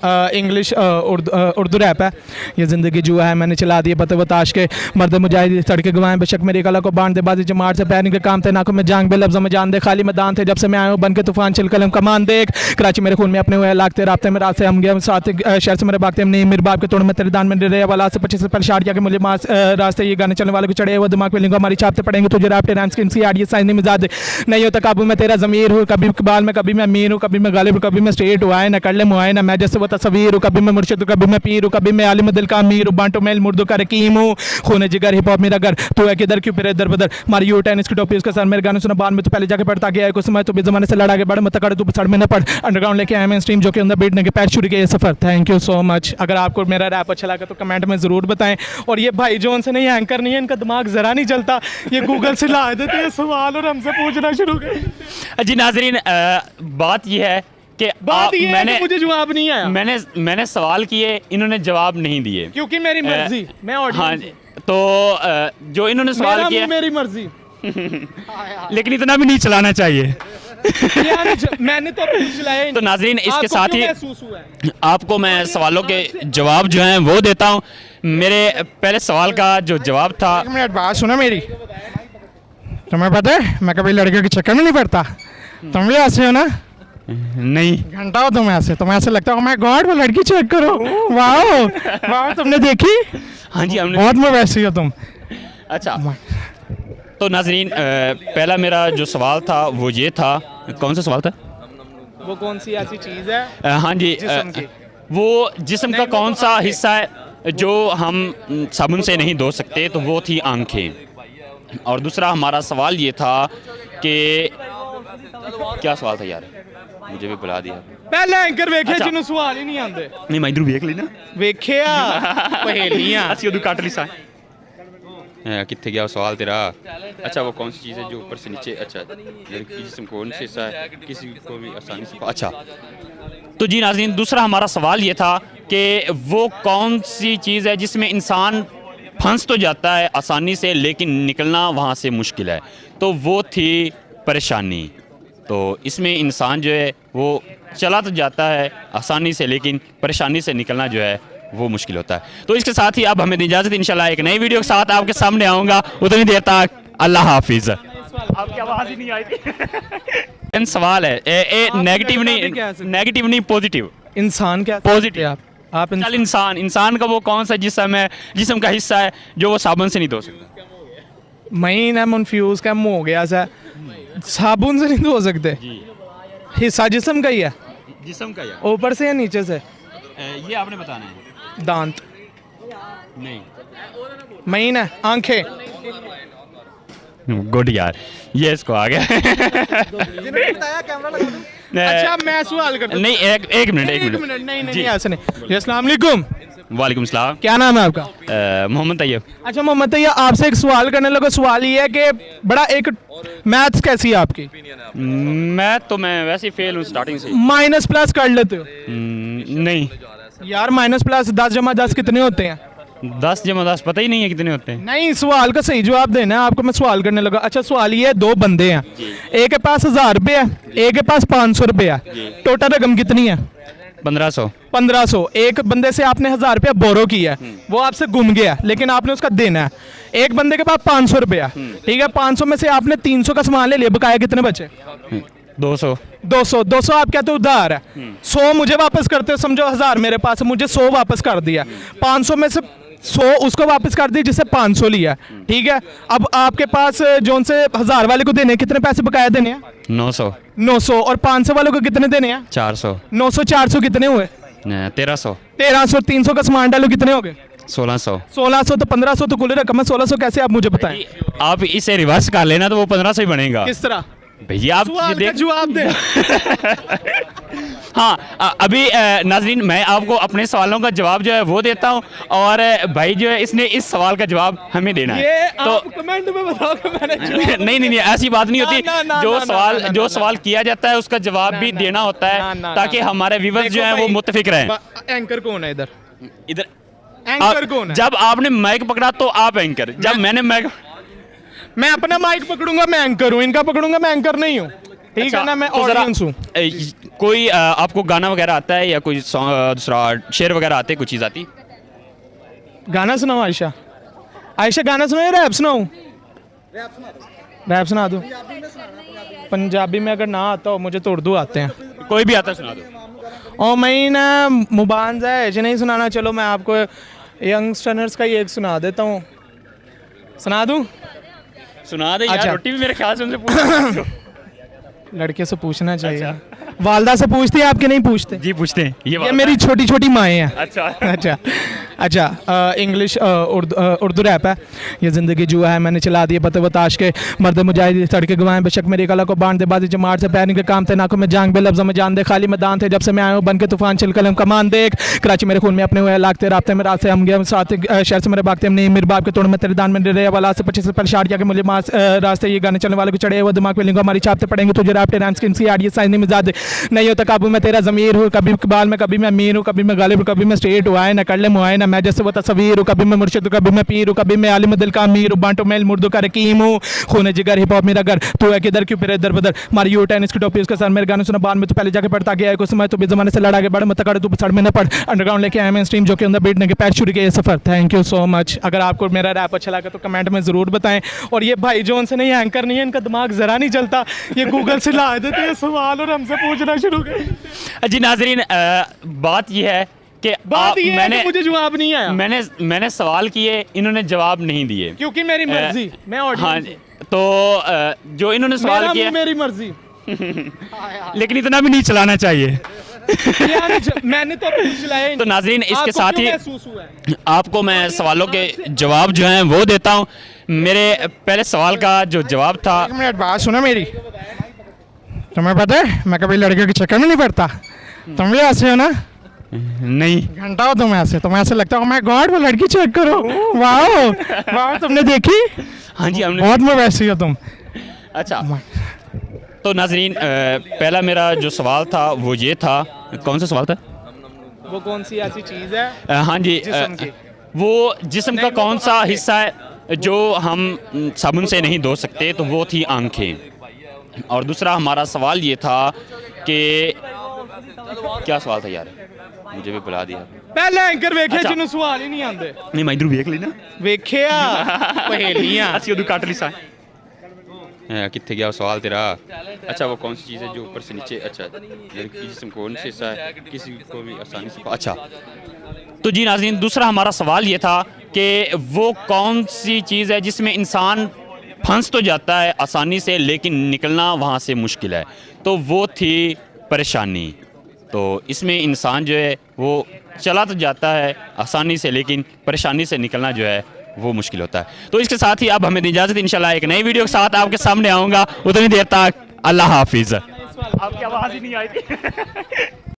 English Urdu rap है। ये ज़िंदगी जुआ है, मैंने चला दिए पते बताश के मर्द मुजाहिद सड़के गवाएं बेशक मेरी कला को बांध दे बाजी जमात से पैर के काम थे नाकों में जांग बे लफ्ज़ों में जान दे खाली मैदान थे जब से मैं आया हूँ बन के तूफान चल कलम कमान देख कराची मेरे खून में अपने हुए लागते रास्ते में रास्ते हम गए साथ शहर से मेरे भागते हम नहीं मेरे बाप के तोड़ में तेरे दान में रहे वाला से 25 से परेशान किया कि मुझे मास रास्ते ये गाने चलने वाले को चढ़े वो दिमाग में लिंगो हमारी छापते पड़ेंगे तुझे रैप टेराम स्किन सी आड़ी साइज नहीं मिजाज नहीं होता काबू में तेरा ज़मीर हूँ कभी कबाल में कभी मैं अमीर हूँ कभी मैं गालिब हूँ कभी मैं स्ट्रेट हुआ है ना कर ले मुआए ना मैं जैसे वो तस्वीर हूँ कभी मैं मुर्शिद हूँ कभी मैं पीर हूँ कभी मैं आलिम दिल का अमीर हूँ बांटो मेल मुर्दों का रकीम हूँ खून जिगर हिप हॉप मेरा घर तू है किधर क्यों फिर इधर बदर मारी यू टेनिस की टोपी उसके सर मेरे गाने सुना बाद में तो पहले जाके पढ़ता गया है कुछ समय तो भी जमाने से लड़ा के बढ़ मत कर तू सड़ में न पड़ अंडरग्राउंड लेके आए मैं स्ट्रीम जो कि अंदर बैठने के पैर शुरू किया सफर थैंक यू सो मच। अगर आपको मेरा रैप अच्छा लगा तो कमेंट में ज़रूर बताएं और ये भाई जोन से नहीं एंकर नहीं है इनका दिमाग ज़रा नहीं चलता ये गूगल से ला देते हैं सवाल और हमसे पूछना शुरू कर। जी नाजरीन बात यह है कि मैंने मुझे जवाब नहीं आया मैंने सवाल किए इन्होंने जवाब नहीं दिए क्योंकि मेरी मर्जी मैं हाँ जी तो जो इन्होंने सवाल किया मेरी मर्जी लेकिन इतना भी नहीं चलाना चाहिए मैंने तो चलाया तो नाजरीन इसके साथ ही आपको मैं सवालों के जवाब जो हैं वो देता हूँ। मेरे पहले सवाल का जो जवाब था एक मिनट बात सुनो मेरी तुम्हें पता है मैं कभी लड़कियों के चक्कर में नहीं पड़ता तुम भी ऐसे हो ना नहीं घंटा हो तुम ऐसे लगता है मैं गॉड वो लड़की चेक करो वाओ वाओ तुमने देखी हाँ जी हमने बहुत में वैसी हो तुम। अच्छा तो नाजरीन पहला मेरा जो सवाल था वो ये था कौन सा सवाल था वो कौन सी ऐसी चीज़ है हाँ जी वो जिस्म का कौन सा हिस्सा है जो हम साबुन से नहीं धो सकते तो वो थी आंखें। और दूसरा हमारा सवाल ये था कि क्या सवाल था यार मुझे भी बुला दिया पहले एंकर वेखे जिन्हों सवाल ही नहीं आते नहीं मैं इधर वेख ली ना वेखिया पहेलियां ਅਸੀਂ ਉਦੋਂ ਕੱਟ ਲਈ ਸਾਂ कितने गया सवाल तेरा। अच्छा वो कौन सी चीज़ है जो ऊपर से नीचे अच्छा लड़की जिस्म कौन से हिस्सा है किसी को भी आसानी से अच्छा। तो जी नाज़रीन दूसरा हमारा सवाल ये था कि वो कौन सी चीज़ है जिसमें इंसान फंस तो जाता है आसानी से लेकिन निकलना वहाँ से मुश्किल है तो वो थी परेशानी। तो इसमें इंसान जो है वो चला तो जाता है आसानी से लेकिन परेशानी से निकलना जो है वो मुश्किल होता है। तो इसके साथ ही अब हमें इजाज़त इंशाल्लाह एक नई वीडियो के साथ आपके सामने आऊँगा उतनी देर तक अल्लाह हाफिज़। आपकी आवाज़ ही नहीं आई थी सवाल है नेगेटिव नहीं पॉजिटिव इंसान क्या पॉजिटिव आप इंसान का वो कौन सा जिस्म का हिस्सा है जो वो साबुन से नहीं धो सकता। मैं ना कन्फ्यूज का मुँह हो गया सा साबुन से नहीं धो सकते हिस्सा जिस्म का ही है जिस्म का या ऊपर से या नीचे से ये आपने बताना है दांत नहीं महीन है आंखें गुड यार ये इसको आ गया अच्छा मैं सवाल करता नहीं एक मिनट नहीं ऐसे नहीं। अस्सलाम वालेकुम। वालेकुम सलाम। क्या नाम है आपका? मोहम्मद तैयब। अच्छा मोहम्मद तैयब आपसे एक सवाल करने लगा सवाल ये है कि बड़ा एक मैथ्स कैसी है आपकी? मैथ तो मैं वैसे ही फेल हूँ स्टार्टिंग से। माइनस प्लस कर लेते हो? नहीं यार माइनस प्लस 10 जमा 10 कितने होते हैं? 10 जमा 10 पता ही नहीं है कितने होते हैं। नहीं सवाल का सही जवाब देना है आपको मैं सवाल करने लगा। अच्छा सवाल ये है दो बंदे हैं एक के पास 1000 रुपये है एक के पास 500 रुपये है टोटल रकम कितनी है? 1500। एक बंदे से आपने 1000 रुपया बोरो किया है वो आपसे गुम गया लेकिन आपने उसका देना है। एक बंदे के पास 500 रुपया ठीक है 500 में से आपने 300 का सामान ले लिया बकाया कितने बचे? 200 आप कहते हो उधार है 100 मुझे वापस करते हो समझो 1000 मेरे पास मुझे 100 वापस कर दिया 500 में से 100 उसको वापस कर दिया जिससे 500 लिया ठीक है। अब आपके पास जोन से 1000 वाले को देने कितने पैसे बकाया देने हैं? 900 और 500 वालों को कितने देने हैं? 400। 900 400 कितने हुए? 1300। 300 का सामान डालो कितने हो गए? 1600 तो 1500 तो कुल रकम है 1600 कैसे आप मुझे बताएं? आप इसे रिवर्स कर लेना तो वो 1500 ही बनेगा। किस तरह भैया आप जवाब दे हाँ अभी नाजरीन मैं आपको अपने सवालों का जवाब जो है वो देता हूँ और भाई जो है इसने इस सवाल का जवाब हमें देना है तो आप कमेंट में बताओ कि मैंने नहीं ऐसी बात नहीं होती जो सवाल किया जाता है उसका जवाब भी देना होता है ताकि हमारे व्यूअर्स जो हैं वो मुत्तफिक रहें। एंकर कौन है इधर एंकर कौन है? जब आपने माइक पकड़ा तो आप एंकर जब मैंने माइक मैं अपना माइक पकड़ूंगा मैं एंकर हूँ इनका पकड़ूंगा मैं एंकर नहीं हूँ ठीक है ना, मैं तो ज़रा, ऑडियंस हूँ। कोई आपको गाना वगैरह आता है या कोई दूसरा शेर वगैरह आते हैं, कोई चीज़ आती? गाना सुनाओ आयशा। आयशा गाना सुनाओ या रैप सुनाऊं? रैप सुना दो। पंजाबी में अगर ना आता हो, मुझे तो उर्दू आते हैं। कोई भी आता है सुना दो। और मैं ना मुबानज है ऐसे नहीं सुनाना। चलो मैं आपको यंगस्टर्स का ही एक सुना देता हूँ। सुना दूँ? सुना दे यार, अच्छा। रोटी भी मेरे ख्याल से उनसे पूछ। लड़के से पूछना चाहिए। वालदा से पूछती है, आपके नहीं पूछते? जी पूछते हैं। ये मेरी छोटी छोटी माएँ हैं। अच्छा अच्छा अच्छा। इंग्लिश उर्दू रैप है। ये ज़िंदगी जुआ है, मैंने चला दिए पते बताश के, मर्द मुजाहिद सड़के गवाएं बेशक मेरी कला को बांध दे, बाजी जमात से पैर के काम थे, नाकों में जांग बे लफ्ज़ों में जान दे, खाली मैदान थे जब से मैं आया हूँ बन के तूफान चल कलम कमान देख, कराची मेरे खून में अपने हुए लागते रास्ते में रात से हम गए साथ शहर से मेरे भागते हम नहीं, मेरे बाप के तोड़ में तेरे दान में रहे वाला से 25 से परेशान किया कि मुझे रास्ते ये गाने चलने वाले को चढ़े वो दिमाग में लिंगो हमारी छापते पड़ेंगे तुझे राफ्टे रैम स्किन सी आड़ी साइज नहीं मिजाज नहीं होता काबू में तेरा ज़मीर हूँ, कभी कबाल में कभी मैं अमीर हूँ, कभी मैं गालिब हूँ, कभी मैं स्ट्रेट हुआ है ना कर ले मुआए ना मैं जैसे वो तस्वीर हूँ, कभी मैं मुर्शिद हूँ, कभी मैं पीर हूँ, कभी मैं आलिम दिल का अमीर हूँ, बांटो मेल मुर्दू का रकीम हूँ, खून जिगर हिप हॉप मेरा घर तू है किधर क्यों फिर इधर बदर मारी यू टेनिस की टोपी उसका सर मेरे गाने सुना बाद में तो पहले जाके पढ़ता गया है कुछ समय तो भी जमाने से लड़ा के बड़े मत कर तू सड़ में न पड़ अंडरग्राउंड लेके आया मैं स्ट्रीम जो कि अंदर बैठने के पैर शुरू किया ये सफ़र। Thank you so much. अगर आपको मेरा रैप अच्छा लगा तो कमेंट में ज़रूर बताएं। और ये भाई जोन से नहीं, एंकर नहीं है, इनका दिमाग ज़रा नहीं चलता, ये गूगल से ला देते हैं सवाल और हमसे पूछना शुरू कर। जी नाजरीन, बात यह है कि बात ये है कि मुझे जवाब नहीं आया। मैंने सवाल किए, इन्होंने जवाब नहीं दिए क्योंकि मेरी मर्जी, मैं हाँ ऑडियंस जी। तो जो इन्होंने सवाल किया, मेरी मर्जी। लेकिन इतना भी नहीं चलाना चाहिए। मैंने तो अभी चलाया ही तो नहीं। नाजरीन, इसके आपको साथ क्यों ही महसूस हुआ है? आपको मैं सवालों के जवाब जो हैं वो देता हूँ। मेरे पहले सवाल का जो जवाब था, एक मिनट बात सुनो मेरी। तुम्हें पता है मैं कभी लड़कियों के चक्कर में नहीं पड़ता। तुम भी ऐसे हो ना? नहीं घंटा हो तुम ऐसे, तुम्हें ऐसे लगता है माय गॉड वो लड़की चेक करो, वाओ वाओ, तुमने देखी? हाँ जी, हमने। बहुत मवैसी हो तुम। अच्छा, तो नाजरीन, पहला मेरा जो सवाल था वो ये था, कौन सा सवाल था? वो कौन सी ऐसी चीज़ है? हाँ जी, जिस्म की। वो जिस्म का कौन सा हिस्सा है जो हम साबुन से नहीं धो सकते? तो वो थी आंखें। और दूसरा हमारा सवाल ये था कि क्या सवाल था यार, मुझे भी बुला दिया। पहले एंकर वेखे अच्छा। जिन्हों सवाल ही नहीं आंदे। नहीं, मैं इधर वेख लेना वेखिया पहेलियां। ਅਸੀਂ ਉਦੋਂ ਕੱਟ ਲਈ ਸਾਂ। कितने गया सवाल तेरा? अच्छा, वो कौन सी चीज़ है जो ऊपर से नीचे, अच्छा लड़की जिस्म कौन सा हिस्सा है किसी को भी आसानी से, अच्छा। तो जी नाज़रीन, दूसरा हमारा सवाल ये था कि वो कौन सी चीज़ है जिसमें इंसान फंस तो जाता है आसानी से लेकिन निकलना वहाँ से मुश्किल है? तो वो थी परेशानी। तो इसमें इंसान जो है वो चला तो जाता है आसानी से लेकिन परेशानी से निकलना जो है वो मुश्किल होता है। तो इसके साथ ही अब हमें इजाज़त, इंशाल्लाह एक नई वीडियो के साथ आपके सामने आऊँगा। उतनी देर तक अल्लाह हाफिज़। आपकी आवाज़ ही नहीं आई थी।